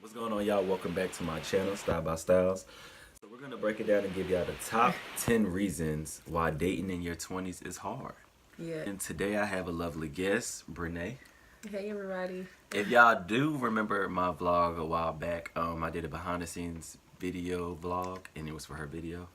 What's going on, y'all? Welcome back to my channel, Style by Styles. So we're gonna break it down and give y'all the top 10 reasons why dating in your 20s is hard. Yeah. And today I have a lovely guest, Brene. Hey everybody. If y'all do remember my vlog a while back, I did a behind the scenes video vlog, and it was for her video.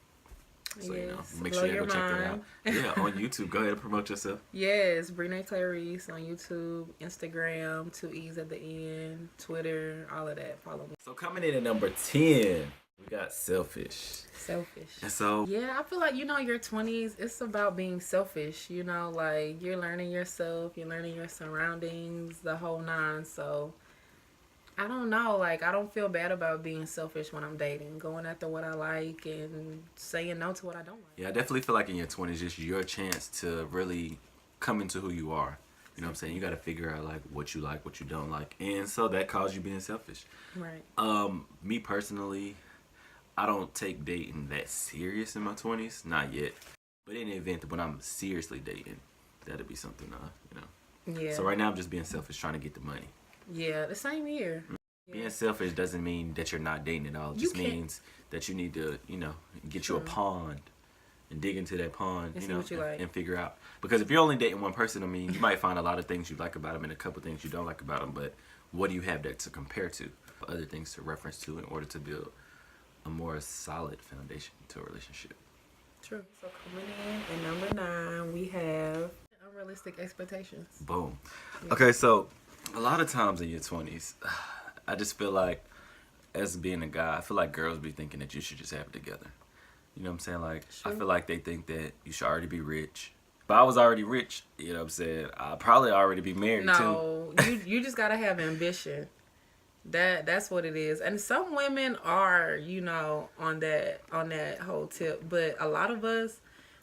So Yes. make Blow sure you your go check that out. mind. Yeah, on YouTube. Go ahead and promote yourself. Yes, Brene Clarice on YouTube, Instagram, 2 E's at the end, Twitter, all of that. Follow me. So coming in at number 10, we got selfish. Selfish. And so Yeah, I feel like, your 20s, it's about being selfish. Like you're learning yourself, you're learning your surroundings, the whole nine. So I don't know. Like, I don't feel bad about being selfish when I'm dating, going after what I like and saying no to what I don't like. yeah, I definitely feel like in your 20s, it's your chance to really come into who you are. You know what I'm saying? You got to figure out like what you like, what you don't like. And so that calls you being selfish. Right. Me personally, I don't take dating that serious in my 20s. Not yet. But in the event that when I'm seriously dating, that'll be something, Yeah. So right now I'm just being selfish, trying to get the money. Yeah, the same year. Being selfish doesn't mean that you're not dating at all. It You just can't- means that you need to, get you a True. pond and dig into that pond, And see what you like. and figure out. Because if you're only dating one person, I mean, you might find a lot of things you like about them and a couple things you don't like about them. But what do you have that to compare to? Other things to reference to in order to build a more solid foundation to a relationship. True. So coming in at number 9, we have unrealistic expectations. Boom. Yeah. Okay, so a lot of times in your 20s, I just feel like, as being a guy, I feel like girls be thinking that you should just have it together. You know what I'm saying? Like, I Sure. feel like they think that you should already be rich. If I was already rich, you know what I'm saying, I'd probably already be married too. No, you just gotta have ambition. That's what it is. And some women are, on that whole tip. But a lot of us,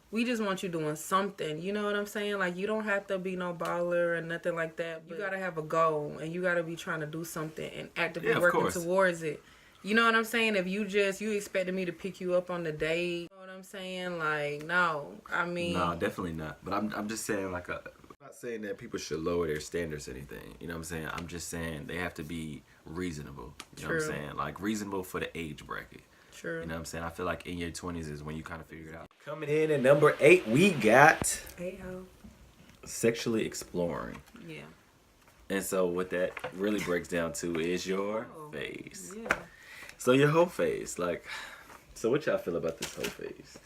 we just want you doing something. You know what I'm saying? Like, you don't have to be no baller or nothing like that. You gotta have a goal, and you gotta be trying to do something and actively Yeah, of working course. towards it. You know what I'm saying? If you expected me to pick you up on the date, you know what I'm saying? Like, no. I mean, No, definitely not. But I'm just saying, like, I'm not saying that people should lower their standards or anything. You know what I'm saying? I'm just saying they have to be reasonable. You know what I'm True. saying? Like, reasonable for the age bracket. true. You know what I'm saying? I feel like in your 20s is when you kind of figure it out. Coming in at number 8, we got Hey ho. sexually exploring. Yeah. And so what that really breaks down to is your Oh, phase. Yeah. So your whole phase, like, so what y'all feel about this whole phase?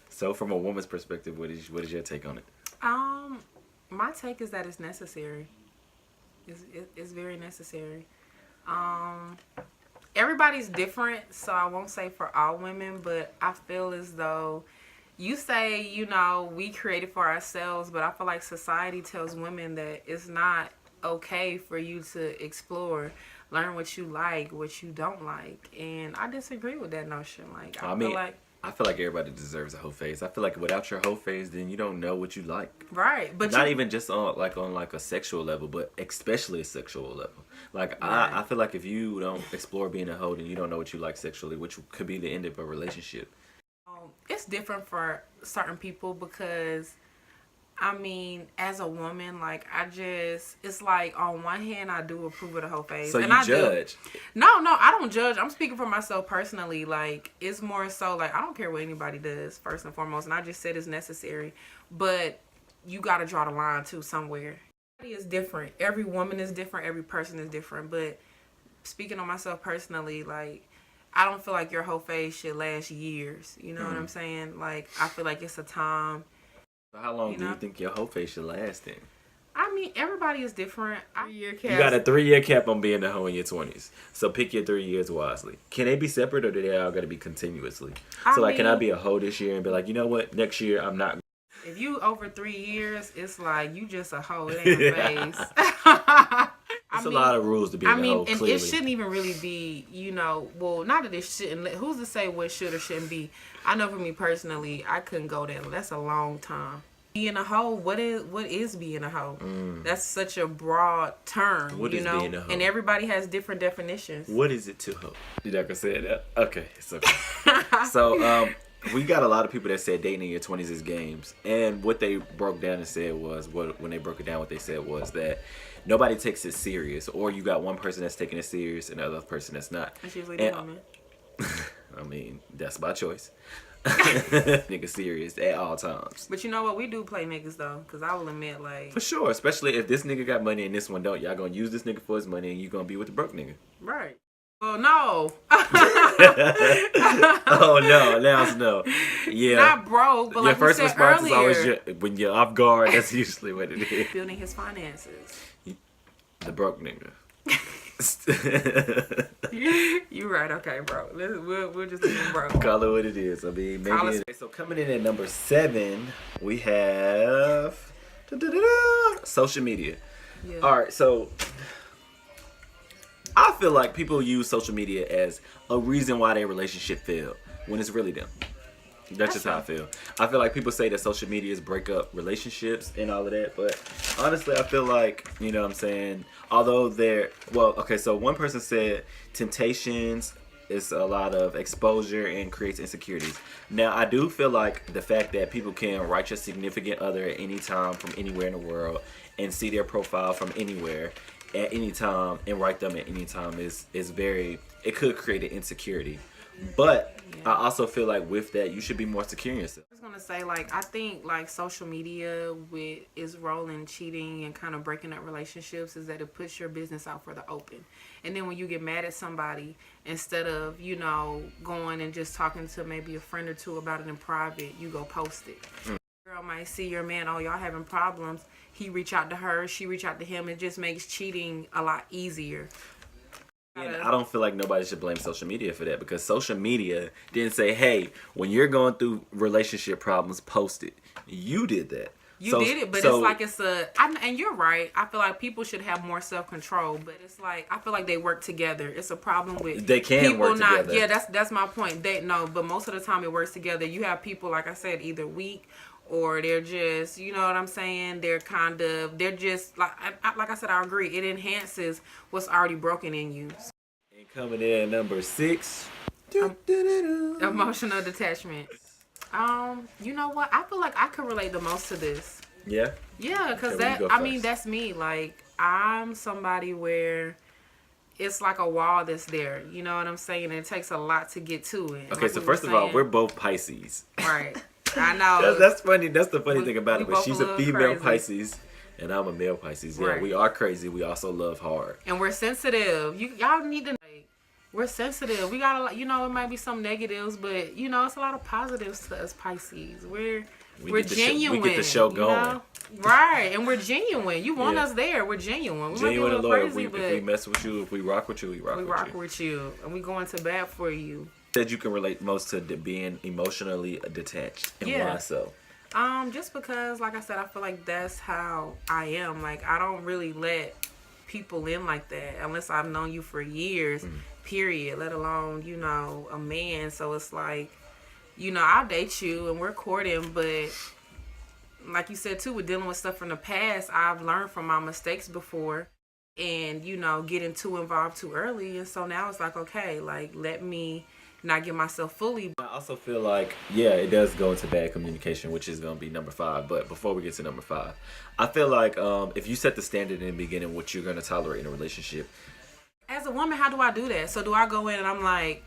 So from a woman's perspective, what is your take on it? My take is that it's necessary. It's very necessary. Everybody's different, so I won't say for all women, but I feel as though you say, we create it for ourselves, but I feel like society tells women that it's not okay for you to explore, learn what you like, what you don't like, and I disagree with that notion. Like, I feel like I feel like everybody deserves a whole phase. I feel like without your whole phase, then you don't know what you like. right, but Not even just on a sexual level, but especially a sexual level. Like Right. I feel like if you don't explore being a hoe, then you don't know what you like sexually, which could be the end of a relationship. it's different for certain people because I mean, as a woman, like, it's like, on one hand, I do approve of the whole phase. So and you I judge. No, I don't judge. I'm speaking for myself personally. Like, it's more so, like, I don't care what anybody does, first and foremost. And I just said it's necessary. But you got to draw the line, too, somewhere. Everybody is different. Every woman is different. Every person is different. But speaking on myself personally, like, I don't feel like your whole phase should last years. You know what I'm saying? Like, I feel like it's a time. How long do you know? think your whole phase should last then? I mean, everybody is different. You got a 3-year cap on being a hoe in your 20s. So pick your 3 years wisely. Can they be separate or do they all got to be continuously? So, like, can I be a hoe this year and be like, you know what? Next year, I'm not. If you over 3 years, it's like you just a hoe. It ain't a phase. It's a lot of rules to be a hoe, and clearly. it shouldn't even really be, well, not that it shouldn't. Who's to say what should or shouldn't be? I know for me personally, I couldn't go there. That's a long time. Being a hoe, what is being a hoe? That's such a broad term, What is being a hoe? And everybody has different definitions. What is it to hoe? You're not going to say that? Okay, it's okay. So, we got a lot of people that said dating in your 20s is games. And what they broke down and said was, when they broke it down, what they said was that nobody takes it serious, or you got one person that's taking it serious and the other person that's not. It's usually And, the woman. I mean, that's my choice. Nigga serious at all times. But you know what? We do play niggas though, because I will admit, like, For sure, especially if this nigga got money and this one don't. Y'all gonna use this nigga for his money and you gonna be with the broke nigga. right. Well, no. Oh no, now it's no. Yeah. Not broke, but Your like first we said response earlier, is always when you're off guard. That's usually what it is. building his finances. The broke nigga. You right, okay, bro. We'll just leave him broke. Call it what it is. I mean, Call maybe. us- So coming in at number 7, we have social media. Yeah. All right, so I feel like people use social media as a reason why their relationship failed when it's really them. That's just how I feel. I feel like people say that social medias break up relationships and all of that, but honestly, I feel like, you know what I'm saying, although so one person said temptations is a lot of exposure and creates insecurities. Now, I do feel like the fact that people can write your significant other at any time from anywhere in the world and see their profile from anywhere at any time and write them at any time is very, it could create an insecurity. But I also feel like with that, you should be more secure in yourself. I was gonna say, like, I think like social media with its role in cheating and kind of breaking up relationships is that it puts your business out for the open. And then when you get mad at somebody, instead of, you know, going and just talking to maybe a friend or two about it in private, you go post it. Girl might see your man, oh, y'all having problems. He reach out to her, she reach out to him. It just makes cheating a lot easier. And I don't feel like nobody should blame social media for that, because social media didn't say, hey, when you're going through relationship problems, post it. You did that. You did it, but it's like and you're right. I feel like people should have more self-control, but it's like, I feel like they work together. It's a problem with They can people work together. Yeah, that's my point. But most of the time it works together. You have people, like I said, either weak or they're just, you know what I'm saying? They're just like I said, I agree. It enhances what's already broken in you. And coming in at number 6, Emotional detachment. You know what? I feel like I could relate the most to this. Yeah. Yeah, because Okay, well, you go first. that's me. Like, I'm somebody where it's like a wall that's there. You know what I'm saying? And it takes a lot to get to it. Okay, Like so we first were of all, saying. we're both Pisces. Right. I know. That's funny. That's the funny thing about we it. But both she's a a little female crazy. Pisces, and I'm a male Pisces. Yeah, Right. we are crazy. We also love hard. And we're sensitive. Y'all need to, like, we're sensitive. We got a lot, you know, it might be some negatives, but, you know, it's a lot of positives to us Pisces. We're get the genuine. we get the show you going. know? Right. And we're genuine. You want Yeah. us there. We're genuine. We Genuine might be a and little loyal. crazy, If but we mess with you, if we rock with you, we rock we with rock you. with you. And we going to bat for you. Said you can relate most to being emotionally detached. And Yeah. why so? Just because, like I said, I feel like that's how I am. Like, I don't really let people in like that unless I've known you for years, period, let alone, you know, a man. So it's like, you know, I'll date you and we're courting, but like you said too, with dealing with stuff from the past, I've learned from my mistakes before and, you know, getting too involved too early. And so now it's like, okay, like, let me not get myself fully. I also feel like, yeah, it does go into bad communication, which is going to be number 5. But before we get to number 5, I feel like if you set the standard in the beginning, what you're going to tolerate in a relationship. As a woman, how do I do that? So do I go in and I'm like,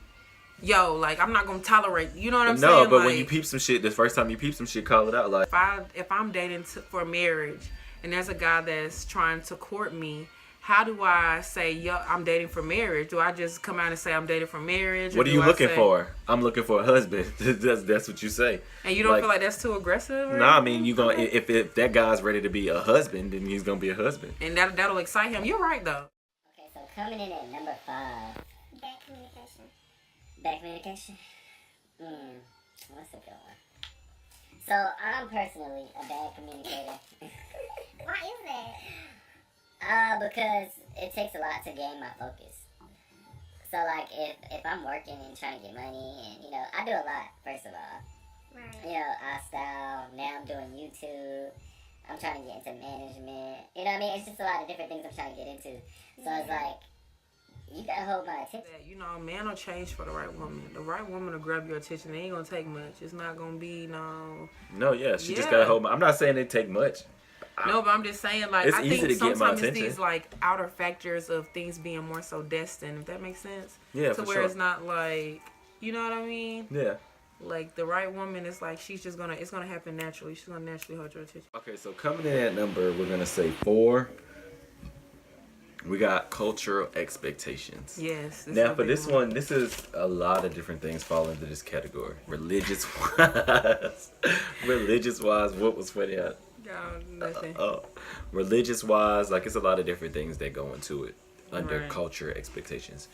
yo, like, I'm not going to tolerate, you know what I'm saying? No, but like, when you peep some shit, the first time you peep some shit, call it out. Like, if I'm dating for marriage and there's a guy that's trying to court me, how do I say, yo, I'm dating for marriage? Do I just come out and say I'm dating for marriage? what are you looking for? I'm looking for a husband. that's what you say. And you don't feel like that's too aggressive? Or Nah, I anything? mean, you gonna if that guy's ready to be a husband, then he's gonna be a husband. And that'll excite him. You're right, though. Okay, so coming in at number 5. Bad communication. Bad communication? What's a good one? So, I'm personally a bad communicator. Why is that? Because it takes a lot to gain my focus. So, like, if I'm working and trying to get money, and, you know, I do a lot, first of all. Right. You know, I style, now I'm doing YouTube, I'm trying to get into management. You know what I mean? It's just a lot of different things I'm trying to get into. So, it's like, you gotta hold my attention. That, you know, a man will change for the right woman. The right woman will grab your attention. It ain't gonna take much. It's not gonna be no. No, yeah, she just Yeah. gotta hold. I'm not saying it take much. No, but I'm just saying, like, It's I easy think to get my sometimes it's attention. these like outer factors of things being more so destined, if that makes sense. Yeah, to for where sure. it's not like, you know what I mean? Yeah. Like the right woman is like it's gonna happen naturally. She's gonna naturally hold your attention. Okay, so coming in at number, we're gonna say 4. We got cultural expectations. Yes. Now a for big this one, this is a lot of different things fall into this category. Religious wise, what was funny? No, nothing. Religious wise, like it's a lot of different things that go into it under Right. culture expectations.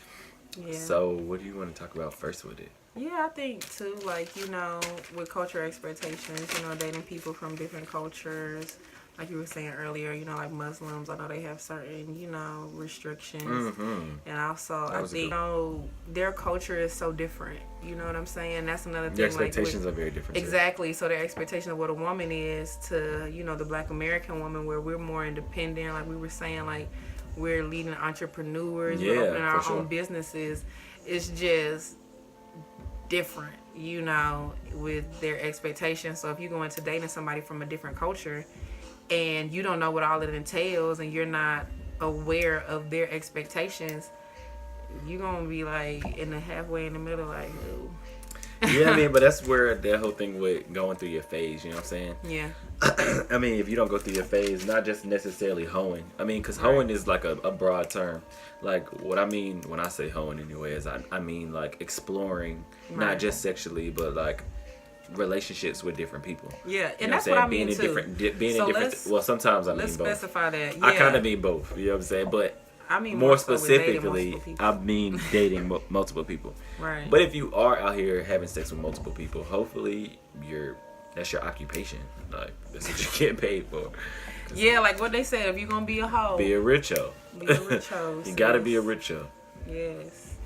Yeah. So what do you want to talk about first with it? Yeah, I think too, like, you know, with cultural expectations, you know, dating people from different cultures, like you were saying earlier, you know, like Muslims, I know they have certain, you know, restrictions. Mm-hmm. And also, That I was a think, good you know, their culture is so different. You know what I'm saying? That's another thing. The like, with- expectations are very different. too. Exactly. So their expectation of what a woman is to, you know, the Black American woman, where we're more independent, like we were saying, like we're leading entrepreneurs, Yeah, we're opening our for sure. own businesses. It's just different, you know, with their expectations. So if you go into dating somebody from a different culture and you don't know what all it entails and you're not aware of their expectations, you're gonna be like in the halfway in the middle, like, ooh. Yeah, I mean, but that's where that whole thing with going through your phase, you know what I'm saying? Yeah. I mean, if you don't go through your phase, not just necessarily hoeing. I mean, because hoeing is like a broad term. Like, what I mean when I say hoeing anyway is I mean, like, exploring, not Right. just sexually, but, like, relationships with different people. Yeah, You know and what that's I'm what I saying? mean Being too. in different, being So in different, let's- well, sometimes I Let's mean both. specify that. Yeah. I kind of mean both, you know what I'm saying? But I mean more so with dating specifically, multiple people. I mean dating multiple people. Right. But if you are out here having sex with multiple people, hopefully that's your occupation. Like, that's what you're getting paid for. Yeah, like what they said, if you're gonna be a hoe, Be a rich hoe. be a rich hoe. You gotta be a sis. rich hoe. Yes.